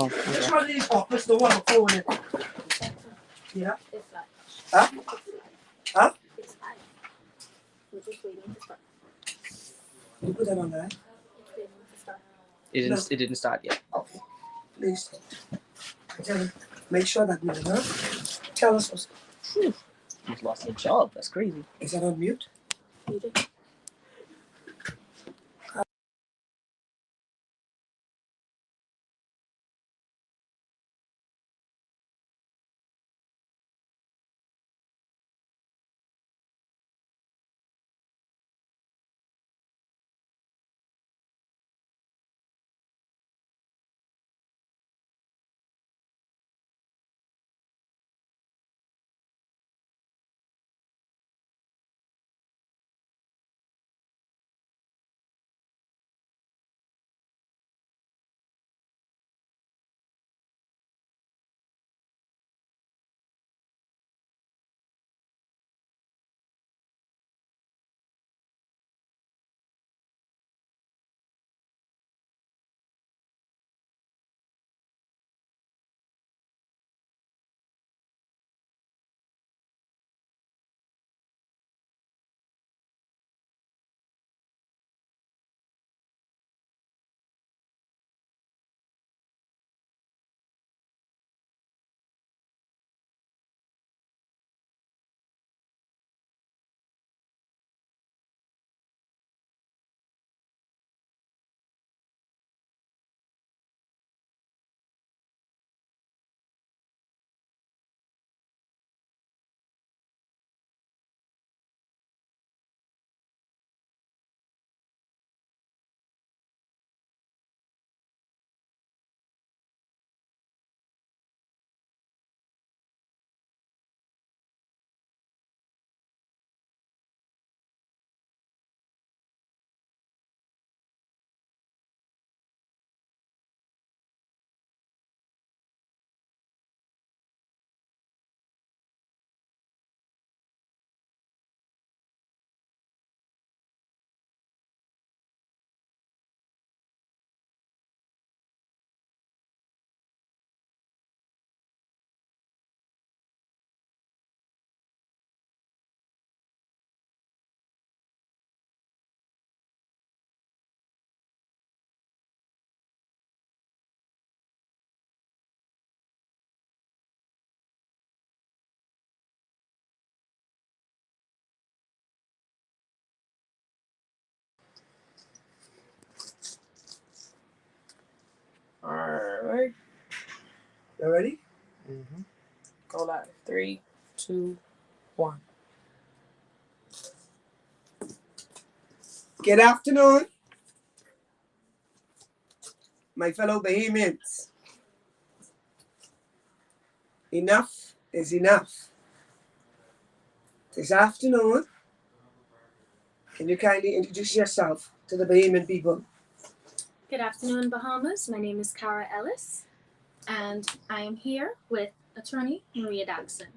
Oh, Which one of these office the one phone in? Yeah? It's flat. Huh? Huh? It's flat. We're just waiting to start. You put that on there? It's waiting to start. it didn't start yet. Okay. Please. Tell you, make sure that we huh? Tell us what's. Phew. You've lost your job. That's crazy. Is that on mute? You do. Alright. You ready? Mm-hmm. Go live. 3, 2, 1. Good afternoon, my fellow Bahamians. Enough is enough. This afternoon, can you kindly introduce yourself to the Bahamian people? Good afternoon, Bahamas. My name is Cara Ellis, and I am here with attorney Maria Daxon.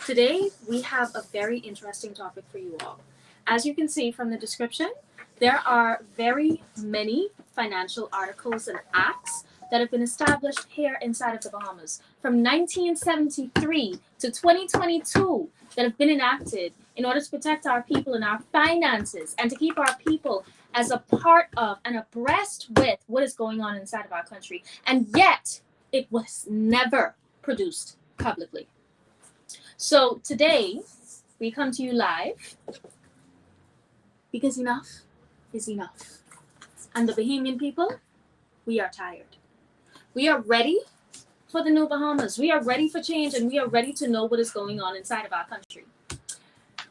Today, we have a very interesting topic for you all. As you can see from the description, there are very many financial articles and acts that have been established here inside of the Bahamas from 1973 to 2022 that have been enacted in order to protect our people and our finances and to keep our people as a part of and abreast with what is going on inside of our country. And yet, it was never produced publicly. So today, we come to you live because enough is enough. And the Bahamian people, we are tired. We are ready for the new Bahamas. We are ready for change, and we are ready to know what is going on inside of our country.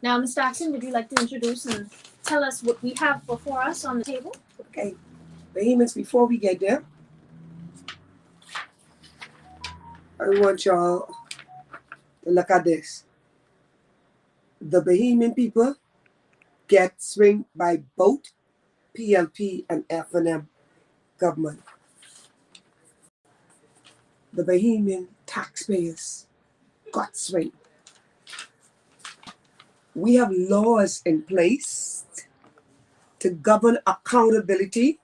Now, Ms. Daxon, would you like to introduce and tell us what we have before us on the table? Okay, Bahamians, before we get there, I want y'all to look at this. The Bahamian people get swinged by both PLP and FNM government. The Bahamian taxpayers got swinged. We have laws in place to govern accountability,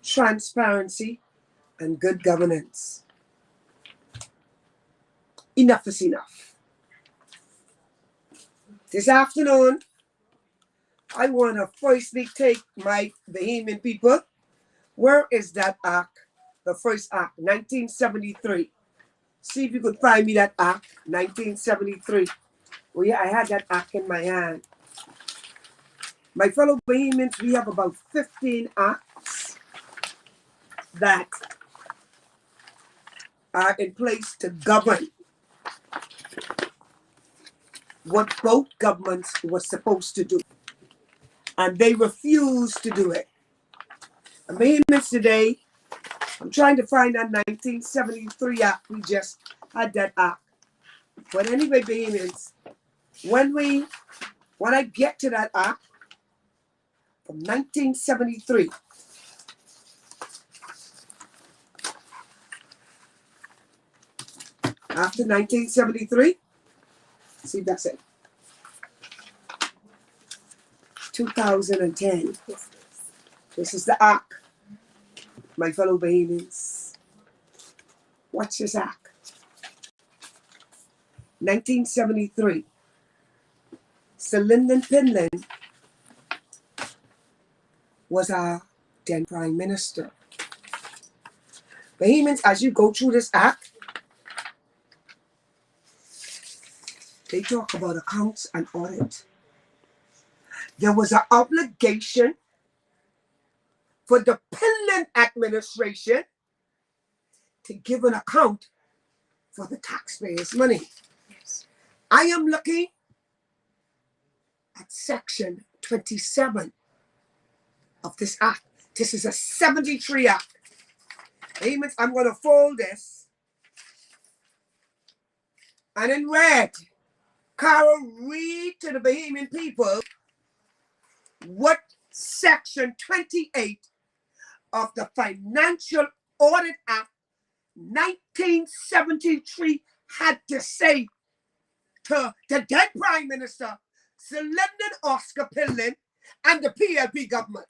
transparency, and good governance. Enough is enough. This afternoon, I want to firstly take my Bahamian people. Where is that act? The first act, 1973. See if you could find me that act, 1973. Well, yeah, I had that act in my hand. My fellow Bahamians, we have about 15 acts that are in place to govern what both governments were supposed to do. And they refused to do it. And Bahamians today, I'm trying to find that 1973 act. We just had that act. But anyway, Bahamians, when I get to that act from 1973, after 1973, see, that's it. 2010. This is the act, my fellow Bahamians. Watch this act. 1973. Sir Lyndon Pinland was our then Prime Minister. Bahamians, as you go through this act, they talk about accounts and audit. There was an obligation for the Pinland administration to give an account for the taxpayers' money. Yes. I am looking at section 27 of this act. This is a 73 act. Bahamians, I'm going to fold this. And in red, Carol, read to the Bahamian people what section 28 of the Financial Audit Act 1973 had to say to the then Prime Minister, Sir Lyndon Oscar Pinland, and the PLP government.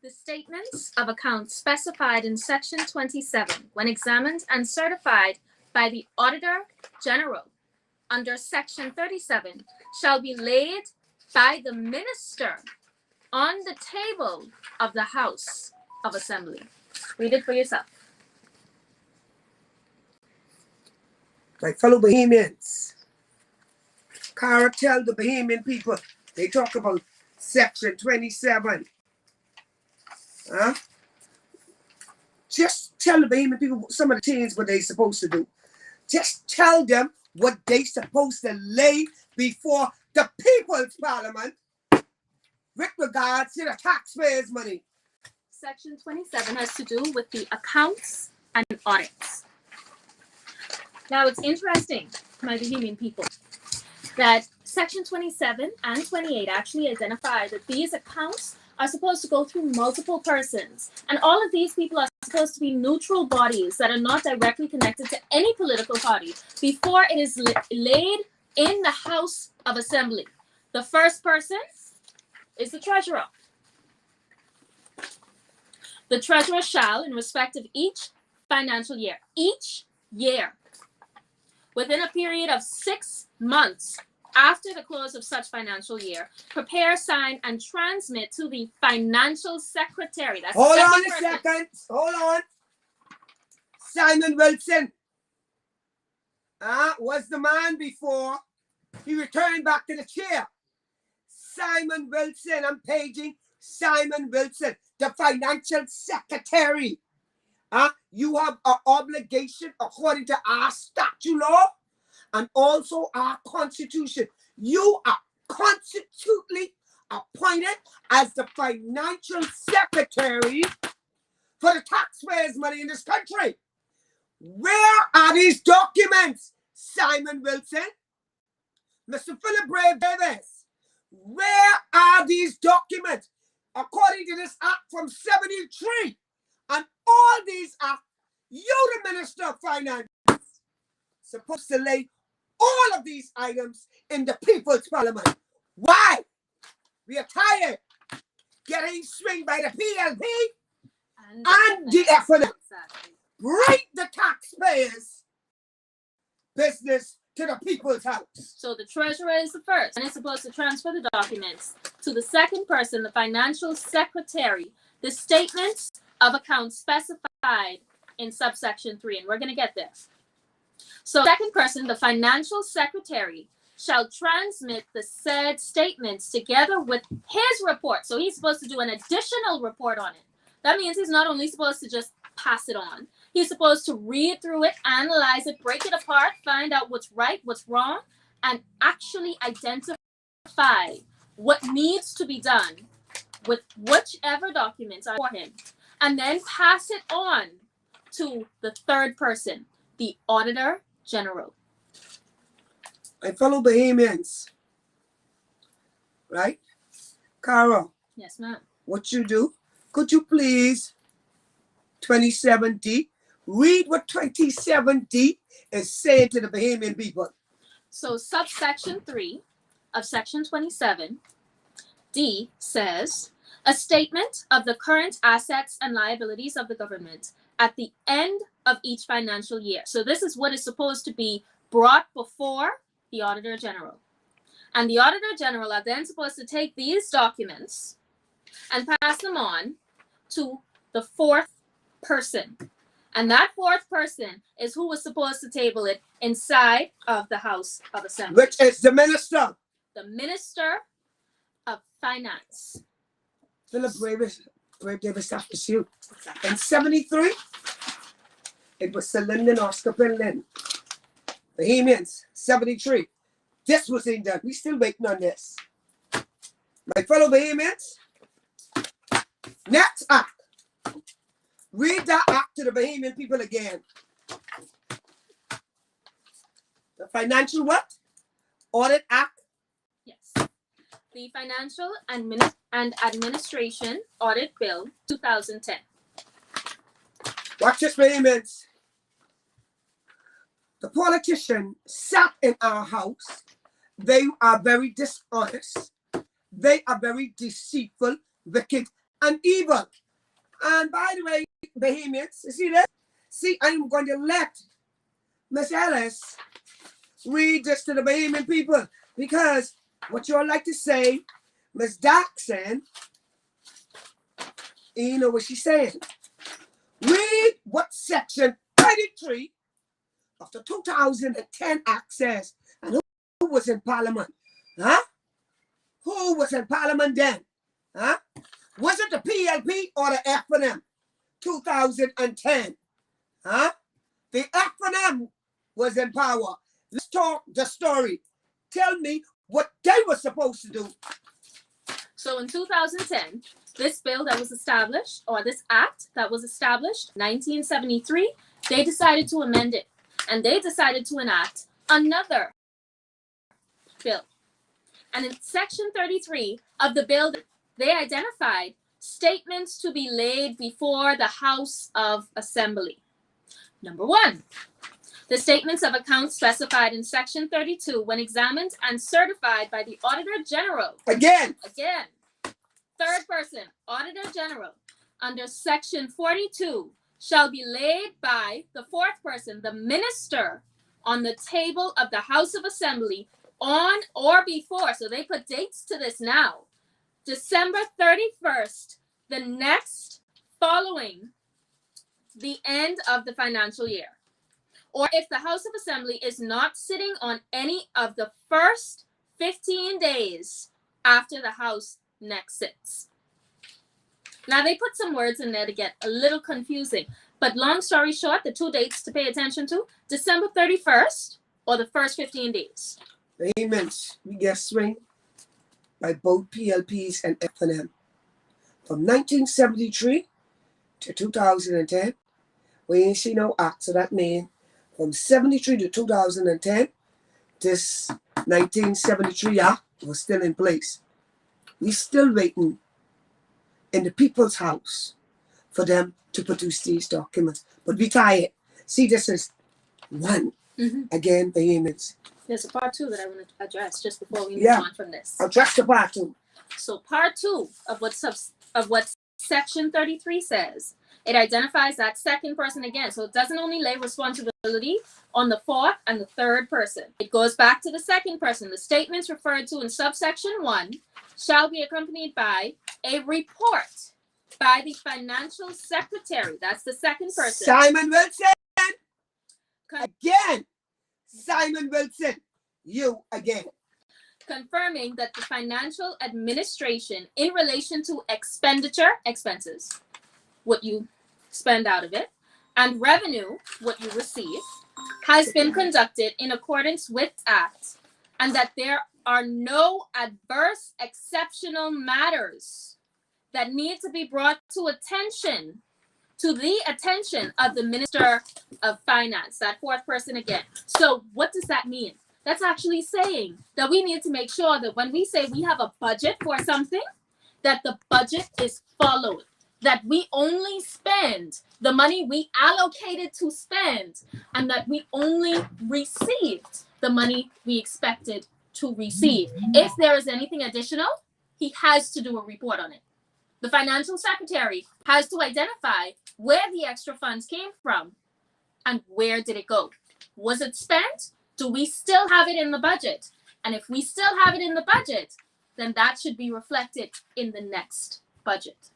The statements of accounts specified in section 27, when examined and certified by the Auditor General under section 37, shall be laid by the Minister on the table of the House of Assembly. Read it for yourself. My fellow Bahamians, Cara, tell the Bahamian people, they talk about section 27. Huh? Just tell the Bahamian people some of the things what they're supposed to do. Just tell them what they're supposed to lay before the People's Parliament with regards to the taxpayers' money. Section 27 has to do with the accounts and audits. Now, it's interesting, my Bahamian people, that section 27 and 28 actually identify that these accounts are supposed to go through multiple persons. And all of these people are supposed to be neutral bodies that are not directly connected to any political party before it is laid in the House of Assembly. The first person is the treasurer. The treasurer shall, in respect of each financial year, within a period of 6 months after the close of such financial year, prepare, sign, and transmit to the financial secretary. That's Hold on a second. Hold on. Simon Wilson was the man before he returned back to the chair. Simon Wilson, I'm paging Simon Wilson, the financial secretary. You have an obligation according to our statute law and also our constitution. You are constitutionally appointed as the financial secretary for the taxpayers' money in this country. Where are these documents, Simon Wilson? Mr. Philip Brave Davis, where are these documents? According to this act from 73, and all these acts, you, the Minister of Finance, supposed to lay all of these items in the People's Parliament. Why? We are tired getting swinged by the PLP and the FNM. Exactly. Bring the taxpayers' business to the people's house. So the treasurer is the first, and is supposed to transfer the documents to the second person, the financial secretary, the statements of accounts specified in subsection 3, and we're going to get there. So second person, the financial secretary, shall transmit the said statements together with his report. So he's supposed to do an additional report on it. That means he's not only supposed to just pass it on, he's supposed to read through it, analyze it, break it apart, find out what's right, what's wrong, and actually identify what needs to be done with whichever documents are for him, and then pass it on to the third person, the Auditor General. My fellow Bahamians, right? Carol, Yes, ma'am. what you do? Could you please, 27D, read what 27D is saying to the Bahamian people? So subsection 3 of section 27, D says, a statement of the current assets and liabilities of the government at the end of each financial year. So this is what is supposed to be brought before the Auditor General. And the Auditor General are then supposed to take these documents and pass them on to the fourth person. And that fourth person is who was supposed to table it inside of the House of Assembly. Which is the minister. The Minister of Finance. Philip Brave Davis after you. In 73, it was Sir Lyndon Oscar Penlin. Bahamians, 73. This was in done. We still waiting on this. My fellow Bahamians, next act. Read that act to the Bahamian people again. The financial what? Audit Act. Yes. The Financial and Administration Audit Bill 2010. Watch this, Bahamians. The politicians sat in our house. They are very dishonest. They are very deceitful, wicked, and evil. And by the way, Bahamians, you see that? See, I'm going to let Miss Ellis read this to the Bahamian people, because what you all like to say, Miss Daxon, you know what she's saying. Read what section 33 of the 2010 Act says, and who was in Parliament? Huh? Who was in Parliament then? Huh? Was it the PLP or the FNM? 2010. Huh? The FNM was in power. Let's talk the story. Tell me what they were supposed to do. So in 2010, this bill that was established, or this act that was established, 1973, they decided to amend it. And they decided to enact another bill. And in section 33 of the bill, they identified statements to be laid before the House of Assembly. Number 1, the statements of accounts specified in section 32 when examined and certified by the Auditor General. Again, third person, Auditor General, under section 42, shall be laid by the fourth person, the minister, on the table of the House of Assembly on or before, so they put dates to this now, December 31st, the next following the end of the financial year. Or if the House of Assembly is not sitting on any of the first 15 days after the House next sits. Now, they put some words in there to get a little confusing, but long story short, the two dates to pay attention to, December 31st or the first 15 days. payments we get swing by both PLPs and FNM. From 1973 to 2010, we ain't see no act, so that means from 73 to 2010, this 1973 act was still in place. We still waiting in the people's house for them to produce these documents. But we tired. See, this is one. Again, Bahamians. There's a part 2 that I want to address just before we move on from this. Address the part 2. So part 2 of what section 33 says It identifies that second person again. So it doesn't only lay responsibility on the fourth and the third person. It goes back to the second person. The statements referred to in subsection 1 shall be accompanied by a report by the financial secretary. That's the second person. Simon Wilson. Again. Simon Wilson. You again. Confirming that the financial administration in relation to expenses, what you spend out of it, and revenue, what you receive, has been conducted in accordance with Act, and that there are no adverse exceptional matters that need to be brought to the attention of the Minister of Finance, that fourth person again. So what does that mean? That's actually saying that we need to make sure that when we say we have a budget for something, that the budget is followed, that we only spend the money we allocated to spend, and that we only received the money we expected to receive. If there is anything additional, he has to do a report on it. The financial secretary has to identify where the extra funds came from and where did it go. Was it spent? Do we still have it in the budget? And if we still have it in the budget, then that should be reflected in the next budget.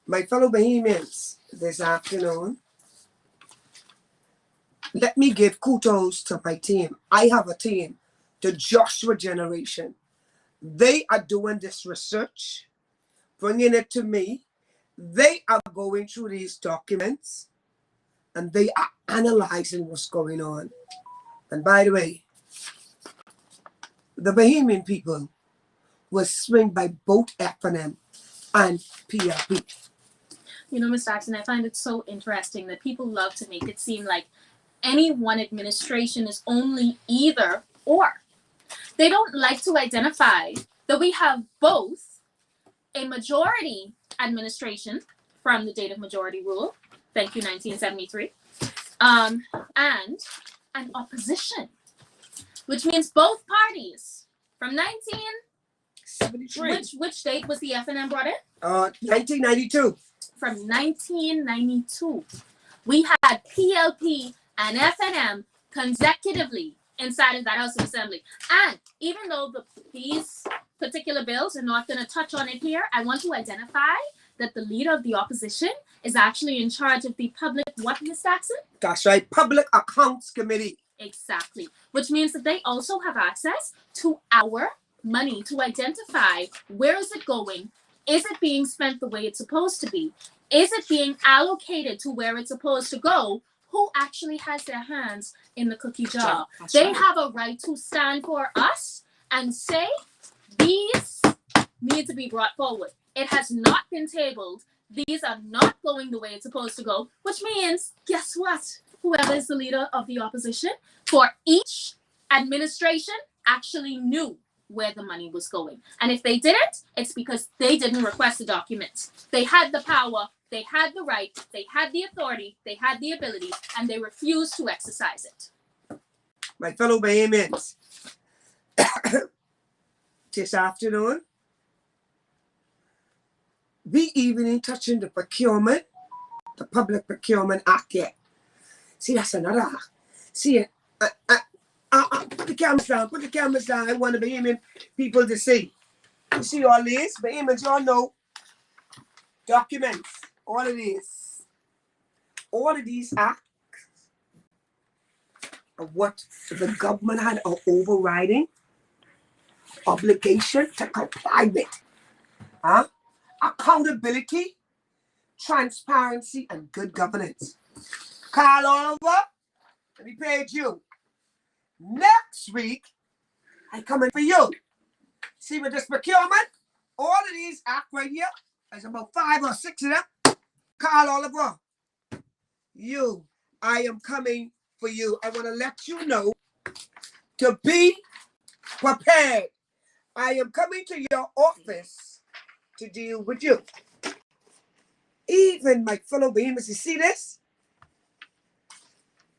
My fellow Bahamians, this afternoon, let me give kudos to my team. I have a team, the Joshua generation. They are doing this research, bringing it to me. They are going through these documents, and they are analyzing what's going on. And by the way, the Bahamian people were swing by both FNM and PLP. You know, Ms. Daxon, I find it so interesting that people love to make it seem like any one administration is only either or. They don't like to identify that we have both a majority administration from the date of majority rule, thank you 1973, and an opposition, which means both parties from 1973. Which date was the FNM brought in? 1992. From 1992, we had PLP and FNM consecutively inside of that House of Assembly. And even though these particular bills are not going to touch on it here, I want to identify that the leader of the opposition is actually in charge of the public, what, Ms. Daxon? That's right, Public Accounts Committee. Exactly, which means that they also have access to our money to identify where is it going, is it being spent the way it's supposed to be, is it being allocated to where it's supposed to go, who actually has their hands in the cookie jar. They have a right to stand for us and say these need to be brought forward. It has not been tabled. These are not going the way it's supposed to go, which means, guess what? Whoever is the leader of the opposition for each administration actually knew where the money was going. And if they didn't, it's because they didn't request the documents. They had the power, they had the right, they had the authority, they had the ability, and they refused to exercise it. My fellow Bahamians, this afternoon, we even ain't touching the procurement, the Public Procurement Act yet. See, that's another act. See, put the cameras down, put the cameras down. I want the Bahamian people to see. You see all these? Bahamians, y'all know documents, all of these. All of these acts of what the government had an overriding obligation to comply with. Accountability, transparency, and good governance. Carl Oliver, let me pay you. Next week, I come in for you. See with this procurement, all of these act right here, there's about 5 or 6 of them. Carl Oliver, you, I am coming for you. I want to let you know to be prepared. I am coming to your office to deal with you. Even my fellow Bahamians, you see this?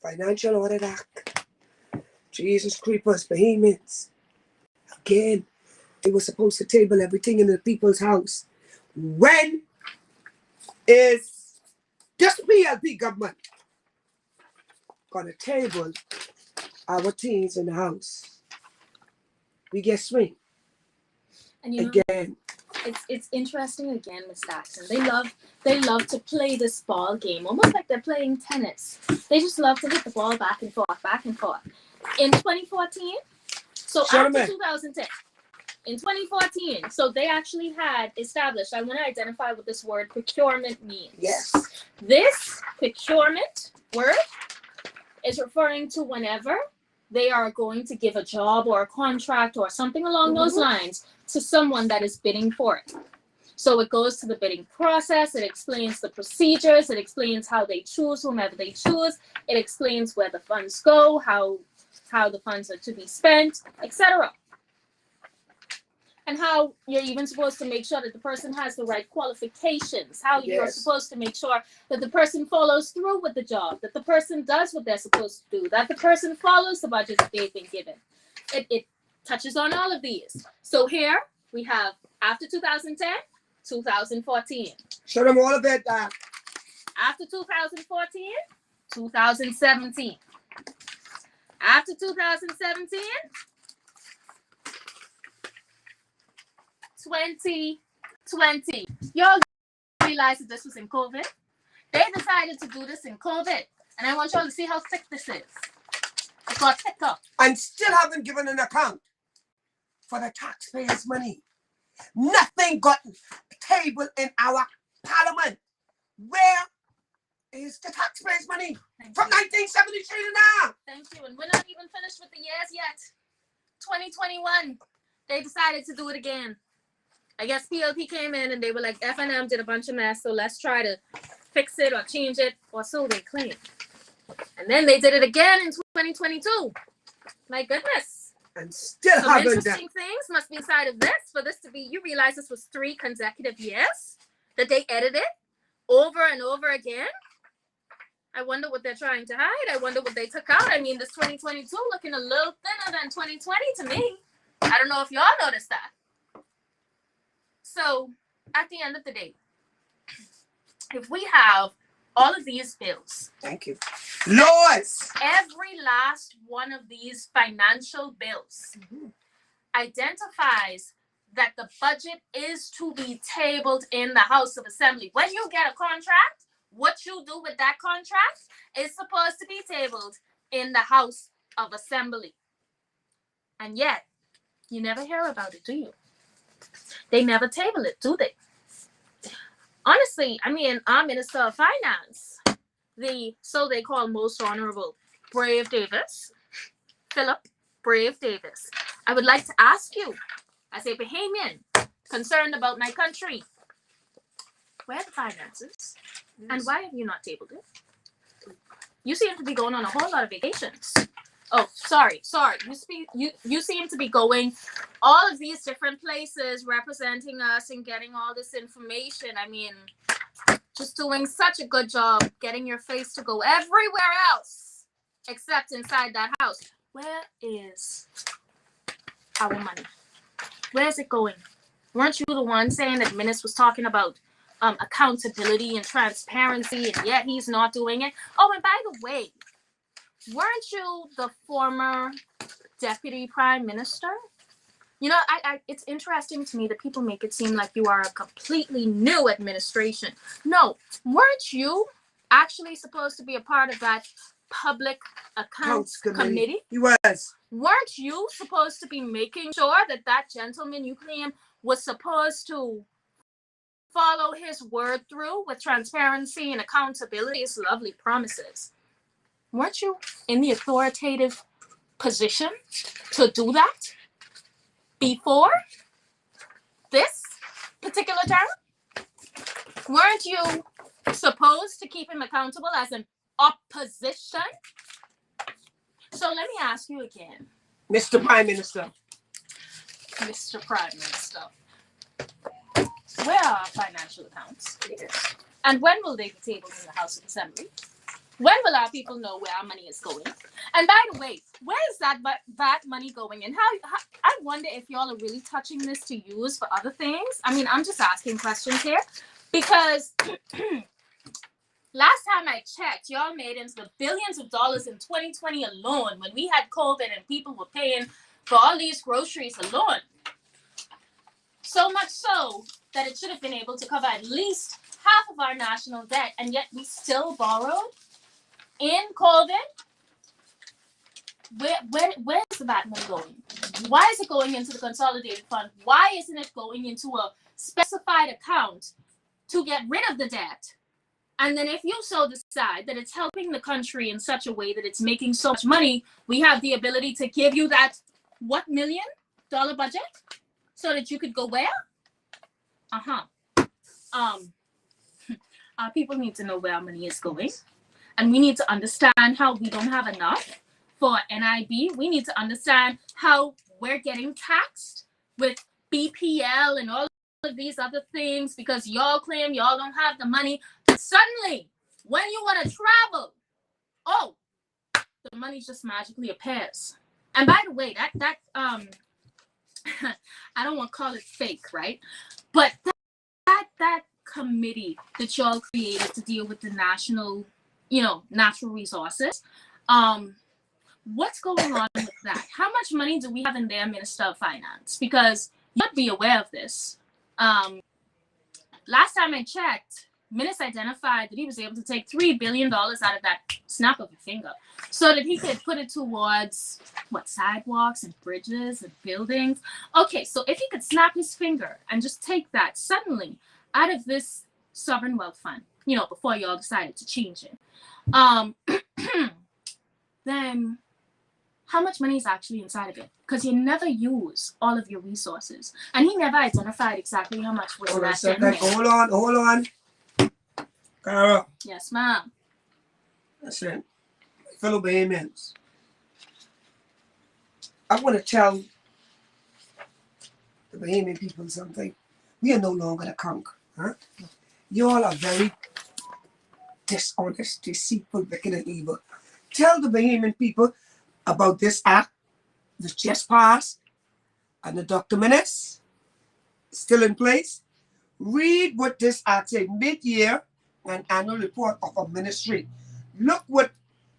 Financial Audit Act. Jesus creepers, Bahamians. Again, they were supposed to table everything in the people's house. When is This PLP government gonna table our teens in the house. We get swing And you know, again. it's interesting again, Miss Daxon. They love to play this ball game, almost like they're playing tennis. They just love to hit the ball back and forth, back and forth. In 2014, so after 2010, in 2014, so they actually had established, I want to identify what this word procurement means. Yes. This procurement word is referring to whenever they are going to give a job or a contract or something along those lines to someone that is bidding for it. So it goes to the bidding process, it explains the procedures, it explains how they choose whomever they choose, it explains where the funds go, how the funds are to be spent, etc. And how you're even supposed to make sure that the person has the right qualifications, how you're supposed to make sure that the person follows through with the job, that the person does what they're supposed to do, that the person follows the budget that they've been given. It touches on all of these. So here we have after 2010, 2014. Show them all of it. After 2014, 2017. After 2017, 2020. Y'all realize that this was in COVID. They decided to do this in COVID. And I want y'all to see how thick this is. It got thicker. And still haven't given an account for the taxpayers' money. Nothing got tabled in our parliament. Where is the taxpayers' money? From 1973 to now. Thank you. And we're not even finished with the years yet. 2021, they decided to do it again. I guess PLP came in and they were like, FNM did a bunch of mess, so let's try to fix it or change it, or so they claim. And then they did it again in 2022. My goodness. And still Some haven't interesting things must be inside of this for this to be, you realize this was 3 consecutive years that they edited over and over again? I wonder what they're trying to hide. I wonder what they took out. I mean, this 2022 looking a little thinner than 2020 to me. I don't know if y'all noticed that. So, at the end of the day, if we have all of these bills. Thank you. Laws. Every last one of these financial bills identifies that the budget is to be tabled in the House of Assembly. When you get a contract, what you do with that contract is supposed to be tabled in the House of Assembly. And yet, you never hear about it, do you? They never table it, do they? Honestly, I mean, our Minister of Finance, the so-they-call most honorable Brave Davis, Philip Brave Davis, I would like to ask you, as a Bahamian concerned about my country, where are the finances? And why have you not tabled it? You seem to be going on a whole lot of vacations. Oh, sorry. You seem to be going all of these different places representing us and getting all this information. I mean, just doing such a good job getting your face to go everywhere else except inside that house. Where is our money? Where is it going? Weren't you the one saying that Minnis was talking about accountability and transparency, and yet he's not doing it? Oh, and by the way, weren't you the former deputy prime minister? You know, it's interesting to me that people make it seem like you are a completely new administration. No, weren't you actually supposed to be a part of that public accounts committee? He was. Weren't you supposed to be making sure that that gentleman you claim was supposed to follow his word through with transparency and accountability, his lovely promises? Weren't you in the authoritative position to do that before this particular term? Weren't you supposed to keep him accountable as an opposition? So let me ask you again. Mr. Prime Minister. Mr. Prime Minister, where are our financial accounts? And when will they be tabled in the House of Assembly? When will our people know where our money is going? And by the way, where is that money going? And how I wonder if y'all are really touching this to use for other things. I mean, I'm just asking questions here because Last time I checked, y'all made into the billions of dollars in 2020 alone when we had COVID and people were paying for all these groceries alone. So much so that it should have been able to cover at least half of our national debt, and yet we still borrowed in COVID. Where's that money going? Why is it going into the consolidated fund? Why isn't it going into a specified account to get rid of the debt? And then if you so decide that it's helping the country in such a way that it's making so much money, we have the ability to give you that, what, $1 million budget so that you could go where? Our people need to know where our money is going. And we need to understand how we don't have enough for NIB. We need to understand how we're getting taxed with BPL and all of these other things because y'all claim y'all don't have the money. But suddenly, when you want to travel, oh, the money just magically appears. And by the way, that I don't want to call it fake, right? But that committee that y'all created to deal with the national, natural resources, what's going on with that? How much money do we have in there, Minister of Finance? Because you'd be aware of this. Last time I checked, Minister identified that he was able to take $3 billion out of that snap of a finger so that he could put it towards, sidewalks and bridges and buildings. Okay, so if he could snap his finger and just take that suddenly out of this sovereign wealth fund, before y'all decided to change it, then how much money is actually inside of it? Because you never use all of your resources. And he never identified exactly how much was left in there. Hold on. Cara. Yes, ma'am. Listen, fellow Bahamians, I want to tell the Bahamian people something. We are no longer the conquer. Huh? You all are very dishonest, deceitful, wicked, and evil. Tell the Bahamian people about this act that just passed and the document is still in place. Read what this act says, mid-year and annual report of a ministry. Look what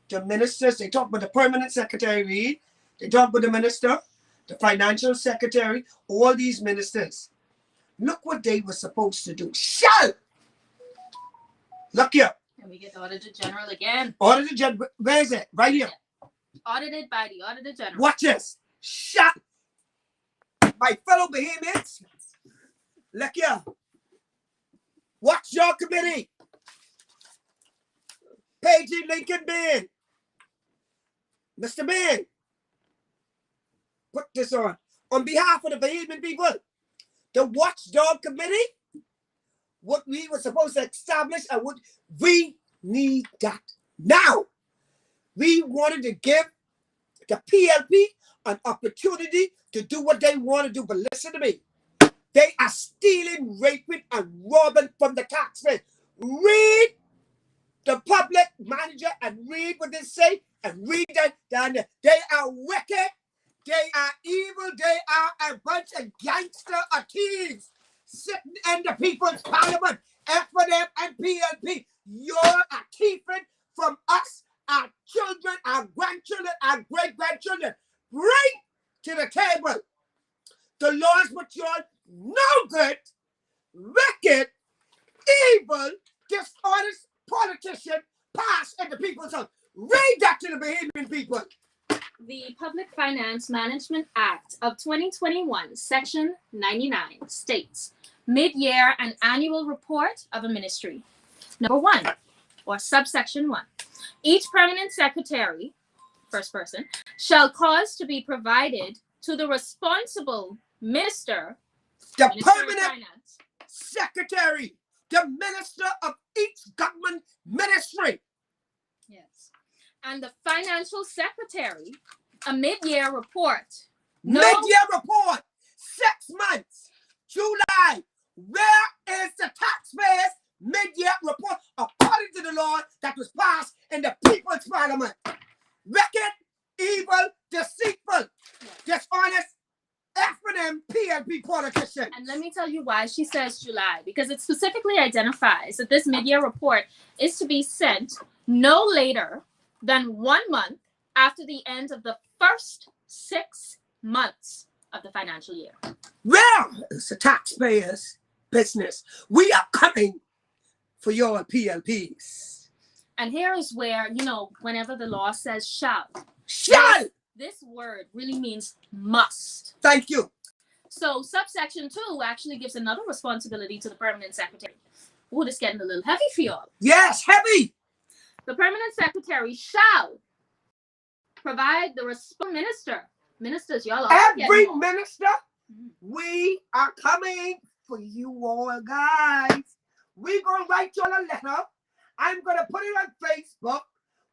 the ministers, they talk about the permanent secretary read, they talk about the minister, the financial secretary, all these ministers. Look what they were supposed to do. Shall! Look here. And we get the Auditor General again. Auditor General, where is it? Right here. Audited by the Auditor General. Watch this. Shut. My fellow Bahamians, look here. Watch your committee. Paging Lincoln Bain. Mr. Bain, put this on. On behalf of the Bahamian people, the Watchdog Committee, what we were supposed to establish and what we need that now. We wanted to give the PLP an opportunity to do what they want to do. But listen to me. They are stealing, raping, and robbing from the taxpayers. Read the public manager and read what they say and read that down there. They are wicked. They are evil. They are a bunch of gangster thieves sitting in the People's Parliament. FNM and PLP. You're a thieving from us, our children, our grandchildren, our great-grandchildren. Bring to the table the laws which you're no good, wicked, evil, dishonest politician pass in the people's house. Read that to the Bahamian people. The Public Finance Management Act of 2021, Section 99, states mid-year and annual report of a ministry. Number 1, or subsection 1, each permanent secretary, first person, shall cause to be provided to the responsible minister, the Minister of permanent Finance, secretary, the minister of each government ministry. yes, and the financial secretary, a mid-year report. Mid-year report, 6 months, July. Where is the taxpayers' mid-year report according to the law that was passed in the People's Parliament? Wicked, evil, deceitful, dishonest, FNM, PLP politicians. And let me tell you why she says July, because it specifically identifies that this mid-year report is to be sent no later than 1 month after the end of the first 6 months of the financial year. Well, it's the taxpayers' business. We are coming for your PLPs. And here is where, whenever the law says shall, this word really means must. Thank you. So subsection 2 actually gives another responsibility to the permanent secretary. Ooh, this is getting a little heavy for y'all. Yes, heavy. The permanent secretary shall provide the minister. Ministers, y'all are every minister. We are coming for you all, guys. We're going to write you all a letter. I'm going to put it on Facebook.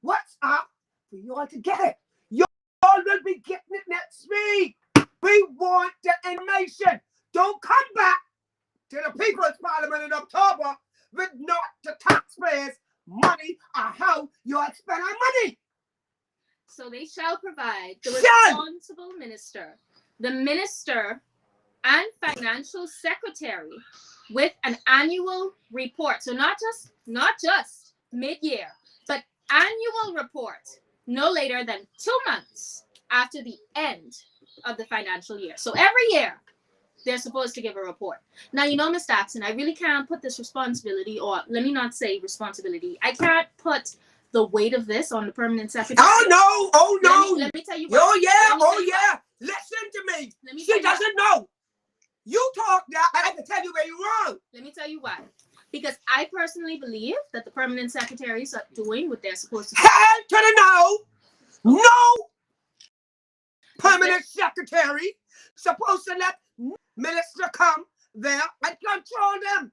What's up for you all to get it? You all will be getting it next week. We want the information. Don't come back to the People's Parliament in October with not the taxpayers' money or how you all spend our money. So they shall provide the responsible minister, the minister and financial secretary with an annual report. So not just mid-year, but annual report no later than 2 months after the end of the financial year. So every year they're supposed to give a report. Now, Ms. Daxon, I really can't put this responsibility, or let me not say responsibility. I can't put the weight of this on the permanent secretary. Oh no. Let me tell you what. Oh yeah. Listen to me. She doesn't know. You talk now, I can tell you where you're wrong. Let me tell you why. Because I personally believe that the permanent secretaries are doing what they're supposed to do. Hell to the no. No permanent secretary supposed to let minister come there and control them.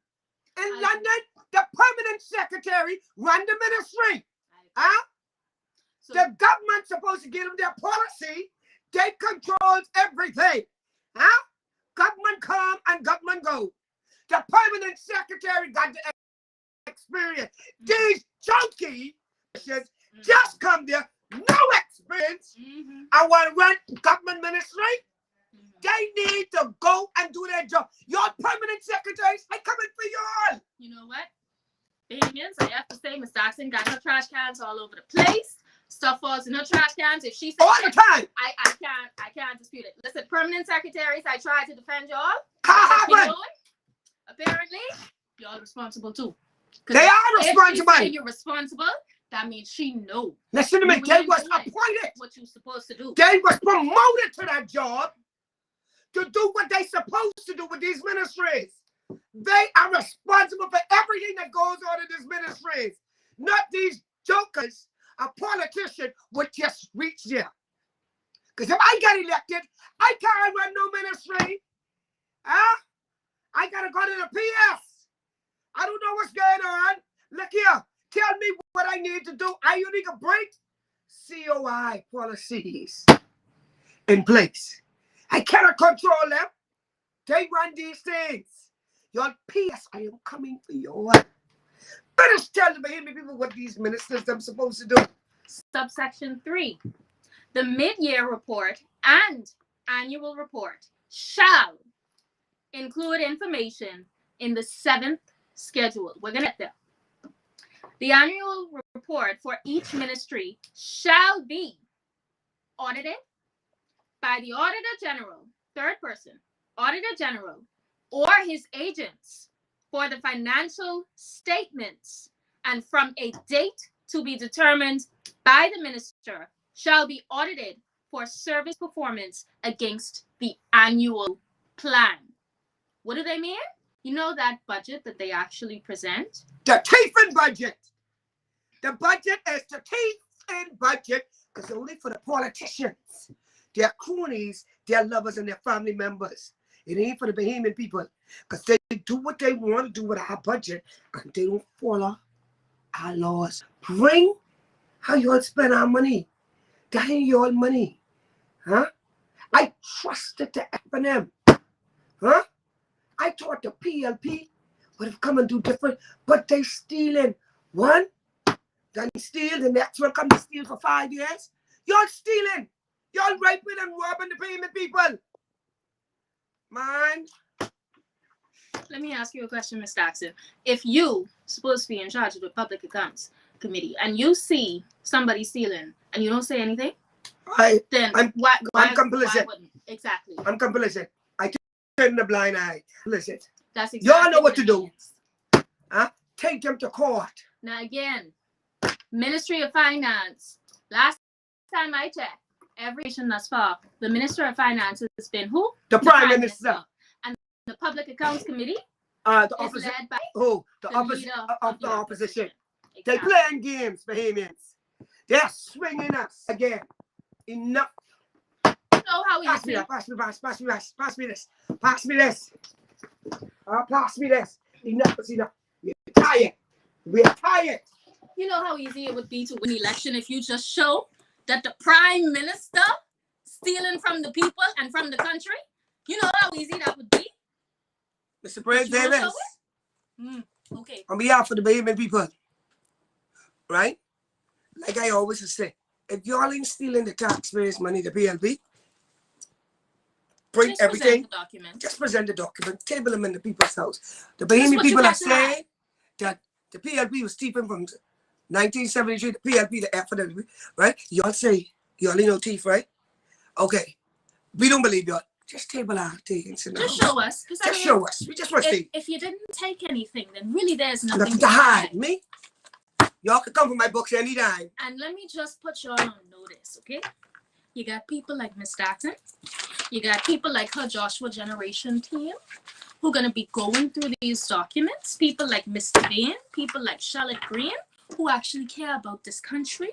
In London, the permanent secretary run the ministry. So the government's supposed to give them their policy. They control everything. Government come and government go. The permanent secretary got the experience. These junkies just come there, no experience. I want to run government ministry. They need to go and do their job. Your permanent secretaries, I coming for you all. You know what? Bahamians, I have to say, Ms. Daxon got her trash cans all over the place. Stuff falls in her trash cans. If she says all the time, I can't dispute it. Listen, permanent secretaries, I tried to defend y'all. Apparently, y'all responsible too. They are responsible. If you're responsible, that means she knows. Listen to me. They was appointed. What you supposed to do? They was promoted to that job to do what they supposed to do with these ministries. They are responsible for everything that goes on in these ministries. Not these jokers. A politician would just reach there. Because if I get elected, I can't run no ministry. I gotta go to the PS. I don't know what's going on. Look here. Tell me what I need to do. I need to break COI policies in place. I cannot control them. They run these things. Your PS, I am coming for you. Finish telling the Bahamian people what these ministers are supposed to do. Subsection 3. The mid-year report and annual report shall include information in the 7th schedule. We're going to get there. The annual report for each ministry shall be audited by the Auditor General, third person, Auditor General, or his agents for the financial statements, and from a date to be determined by the minister shall be audited for service performance against the annual plan. What do they mean? You know that budget that they actually present? The teeth-in budget. The budget is the teeth-in budget because only for the politicians. Their cronies, their lovers, and their family members. It ain't for the Bahamian people because they do what they want to do with our budget and they don't follow our laws. Bring how you all spend our money. That ain't your money. I trusted the FNM. I thought the PLP would have come and do different, but they stealing. One, then steal, the next one come to steal for 5 years. Y'all stealing. Y'all raping and robbing the Bahamian people. Man. Let me ask you a question, Ms. Daxon. If you supposed to be in charge of the Public Accounts Committee and you see somebody stealing and you don't say anything, then I'm complicit. Why wouldn't? Exactly. I'm complicit. I turn the blind eye. Complicit. That's exactly y'all know what to do. Means. Huh? Take them to court. Now again, Ministry of Finance. Last time I checked, every nation thus far, the Minister of Finance has been who? The Prime Minister. And the Public Accounts Committee the is led by the leader of the opposition. Exactly. They playing games, Bahamians. They're swinging us again. Enough. You know how pass me that. Pass me this. Pass me this. Pass me this. Enough is enough. We're tired. We're tired. You know how easy it would be to win an election if you just show that the Prime Minister stealing from the people and from the country? You know how easy that would be? Mr. President, okay. On behalf of the Bahamian people, right? Like I always say, if y'all ain't stealing the taxpayers' money, the PLP, bring everything. Just present the document. Table them in the people's house. The Bahamian people are saying that the PLP was stealing from 1973, the PLP, the FNM, right? Y'all say, y'all ain't no thief, right? Okay. We don't believe y'all. Just table our things. Just show us. Just show us. We just want to see. If you didn't take anything, then really there's nothing to hide. Me? Y'all can come for my books anytime. And let me just put y'all on notice, okay? You got people like Miss Daxon. You got people like her Joshua Generation team who are going to be going through these documents. People like Mr. Bain, people like Charlotte Green, who actually care about this country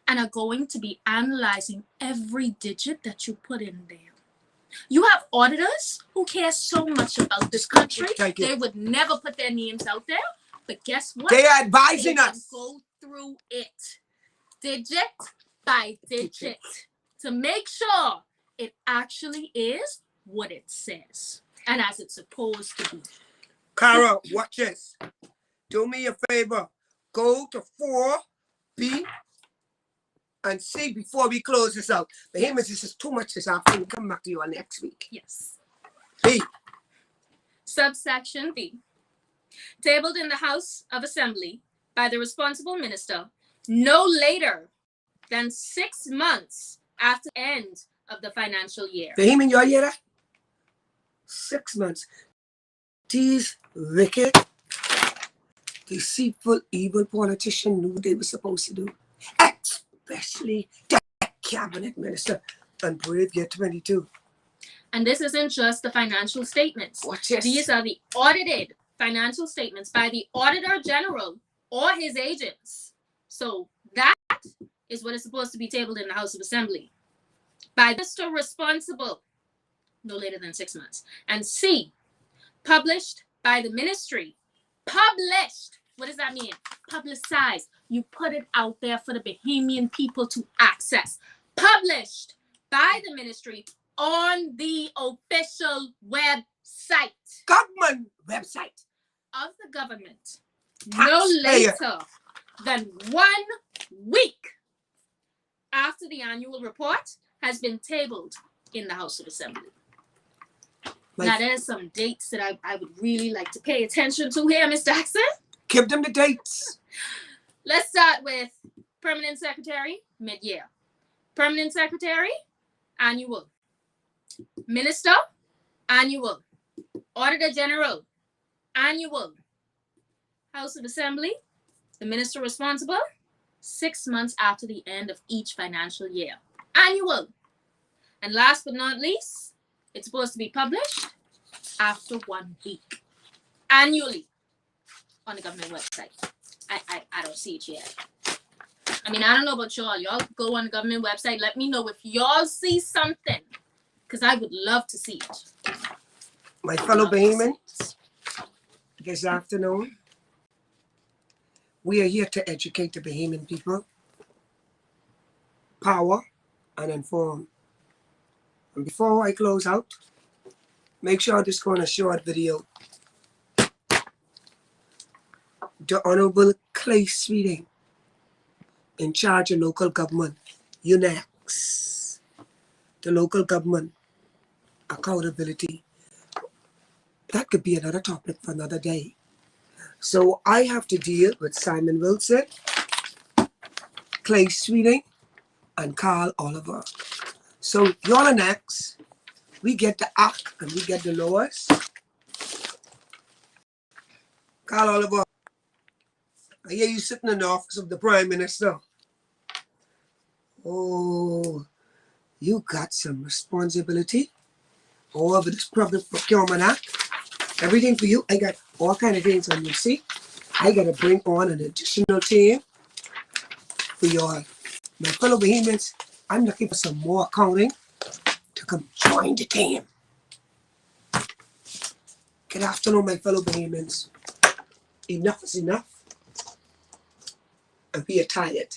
and are going to be analyzing every digit that you put in there. You have auditors who care so much about this country. They would never put their names out there. But guess what? They are advising us. Go through it digit by digit to make sure it actually is what it says and as it's supposed to be. Cara, watch this. Do me a favor. Go to 4B and see before we close this out. Bahamians, this is too much this afternoon. Come back to you all next week. Yes. B. Subsection B. Tabled in the House of Assembly by the responsible minister no later than 6 months after the end of the financial year. Bahamian, you hear that? 6 months. These wicked, deceitful, evil politicians knew what they were supposed to do. Especially the cabinet minister and Brave Year 22. And this isn't just the financial statements. Watch this. These are the audited financial statements by the Auditor General or his agents. So that is what is supposed to be tabled in the House of Assembly by the minister responsible no later than 6 months. And C, published by the ministry. Published. What does that mean? Publicized. You put it out there for the Bahamian people to access. Published by the ministry on the official website. Government website. Of the government. No later than 1 week after the annual report has been tabled in the House of Assembly. Now, there's some dates that I would really like to pay attention to here, Ms. Daxon. Give them the dates. Let's start with Permanent Secretary, mid-year. Permanent Secretary, annual. Minister, annual. Auditor General, annual. House of Assembly, the minister responsible, 6 months after the end of each financial year. Annual. And last but not least, it's supposed to be published after 1 week. Annually on the government website. I don't see it yet. I mean, I don't know about y'all. Y'all go on the government website. Let me know if y'all see something. Because I would love to see it. My fellow Bahamians, this afternoon, we are here to educate the Bahamian people, power, and inform. And before I close out, make sure this go on a short video. The Honorable Clay Sweeting, in charge of local government, UNEX, the local government accountability that could be another topic for another day. So I have to deal with Simon Wilson, Clay Sweeting, and Carl Oliver. So y'all are next. We get the act and we get the laws. Carl Oliver, I hear you sitting in the office of the Prime Minister. Oh, you got some responsibility over this Public Procurement Act. Everything for you. I got all kind of things on you. See, I got to bring on an additional team for y'all. My fellow Bahamians, I'm looking for some more accounting to come join the team. Good afternoon, my fellow Bahamians. Enough is enough. And we are tired.